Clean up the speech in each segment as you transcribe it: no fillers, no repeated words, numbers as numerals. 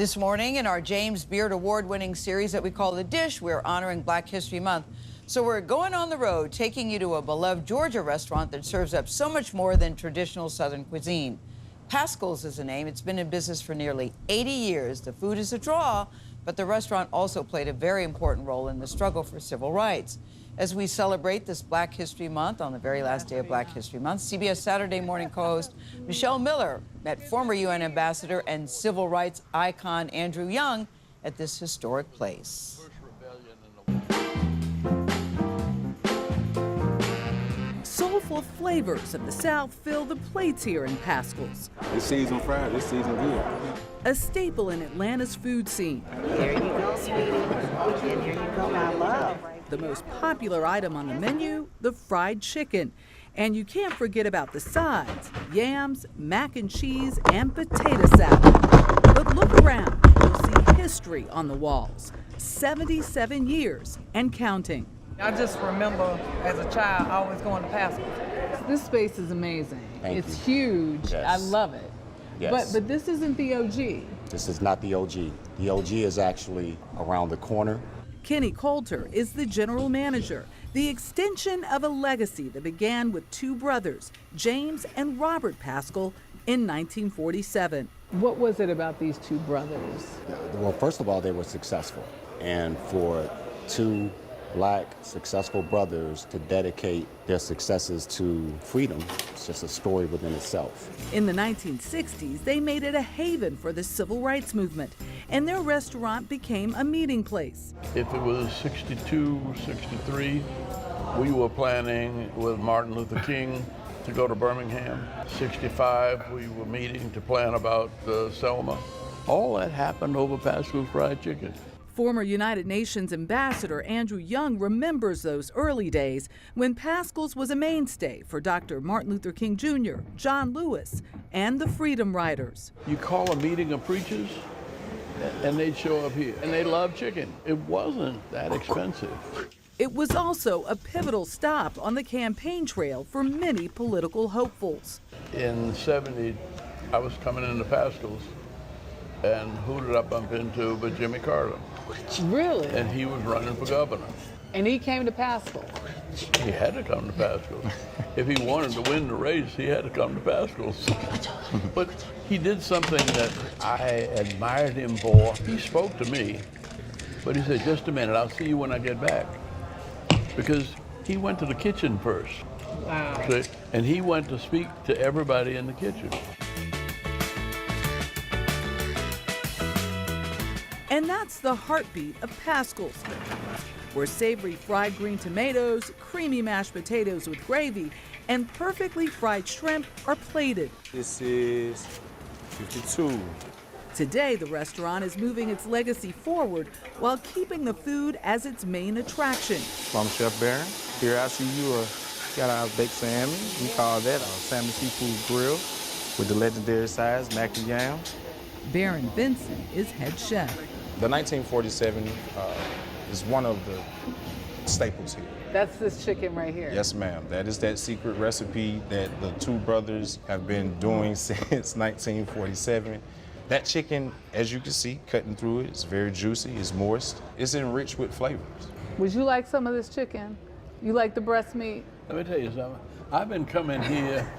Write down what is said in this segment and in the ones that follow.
This morning in our James Beard Award-winning series that we call The Dish, we're honoring Black History Month. So we're going on the road, taking you to a beloved Georgia restaurant that serves up so much more than traditional Southern cuisine. Pascal's is the name. It's been in business for nearly 80 years. The food is a draw, but the restaurant also played a very important role in the struggle for civil rights. As we celebrate this Black History Month on the very last day of Black History Month, CBS Saturday Morning co-host Michelle Miller met former UN ambassador and civil rights icon Andrew Young at this historic place. Soulful flavors of the South fill the plates here in Pascal's. This season fried, this season good. A staple in Atlanta's food scene. Here you go, sweetie. And here you go, my love. The most popular item on the menu, the fried chicken. And you can't forget about the sides, yams, mac and cheese, and potato salad. But look around, you'll see history on the walls. 77 years and counting. I just remember as a child always going to Pascal's. This space is amazing. It's huge. Yes. I love it. Yes. But this isn't the OG. This is not the OG. The OG is actually around the corner. Kenny Coulter is the general manager, the extension of a legacy that began with two brothers, James and Robert Pascal, in 1947. What was it about these two brothers? Well, first of all, they were successful. And for two Black successful brothers to dedicate their successes to freedom, it's just a story within itself. In the 1960s, they made it a haven for the civil rights movement, and their restaurant became a meeting place. If it was 62, 63, we were planning with Martin Luther King to go to Birmingham. 65, we were meeting to plan about Selma. All that happened over Pascal's Fried Chicken. Former United Nations Ambassador Andrew Young remembers those early days when Pascal's was a mainstay for Dr. Martin Luther King Jr., John Lewis, and the Freedom Riders. You call a meeting of preachers, and they'd show up here, and they loved chicken. It wasn't that expensive. It was also a pivotal stop on the campaign trail for many political hopefuls. In '70, I was coming into Pascal's, and who did I bump into but Jimmy Carter? Really? And he was running for governor. And he came to Pascal. He had to come to Pascal's. If he wanted to win the race, he had to come to Pascal's. But he did something that I admired him for. He spoke to me, but he said, just a minute, I'll see you when I get back. Because he went to the kitchen first. Wow. See? And he went to speak to everybody in the kitchen. And that's the heartbeat of Pascal's, where savory fried green tomatoes, creamy mashed potatoes with gravy, and perfectly fried shrimp are plated. This is 52. Today, the restaurant is moving its legacy forward while keeping the food as its main attraction. I'm Chef Barron. Here I see you got our baked salmon. We call that a salmon seafood grill with the legendary sides, mac and yam. Baron Vincent is head chef. The 1947 is one of the staples here. That's this chicken right here. Yes, ma'am. That is that secret recipe that the two brothers have been doing since 1947. That chicken, as you can see, cutting through it, it's very juicy, it's moist. It's enriched with flavors. Would you like some of this chicken? You like the breast meat? Let me tell you something. I've been coming here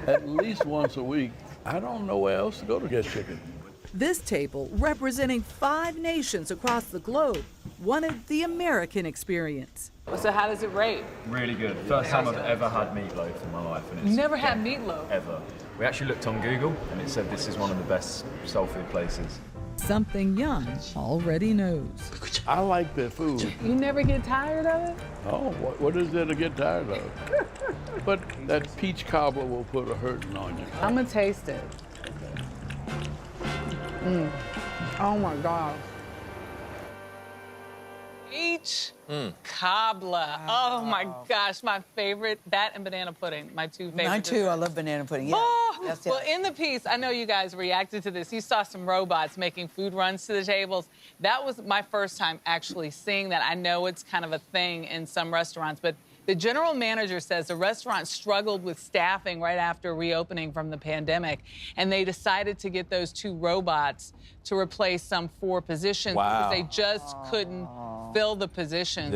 at least once a week. I don't know where else to go to get chicken. This table, representing 5 nations across the globe, wanted the American experience. So how does it rate? Really good. First time I've ever had meatloaf in my life. And it's Never had meatloaf? Ever. We actually looked on Google and it said this is one of the best soul food places. Something Young already knows. I like their food. You never get tired of it? Oh, what is there to get tired of? But that peach cobbler will put a hurting on you. I'm gonna taste it. Oh my God. Peach cobbler. Oh my gosh, my favorite. That and banana pudding, my two favorite. Mine too. I love banana pudding. Yeah. Oh, That's it. well, in the piece, I know you guys reacted to this. You saw some robots making food runs to the tables. That was my first time actually seeing that. I know it's kind of a thing in some restaurants, but The general manager says the restaurant struggled with staffing right after reopening from the pandemic, and they decided to get those 2 robots to replace some 4 positions because they just couldn't fill the positions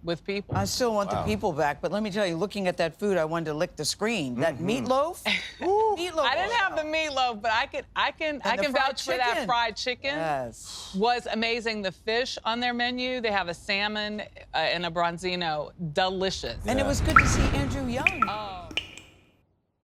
with people. I still want the people back, but let me tell you, looking at that food, I wanted to lick the screen. That meatloaf? Ooh, meatloaf. I didn't have the meatloaf, but I can vouch for that fried chicken. Yes. Was amazing. The fish on their menu, they have a salmon and a bronzino. Delicious. And it was good to see Andrew Young.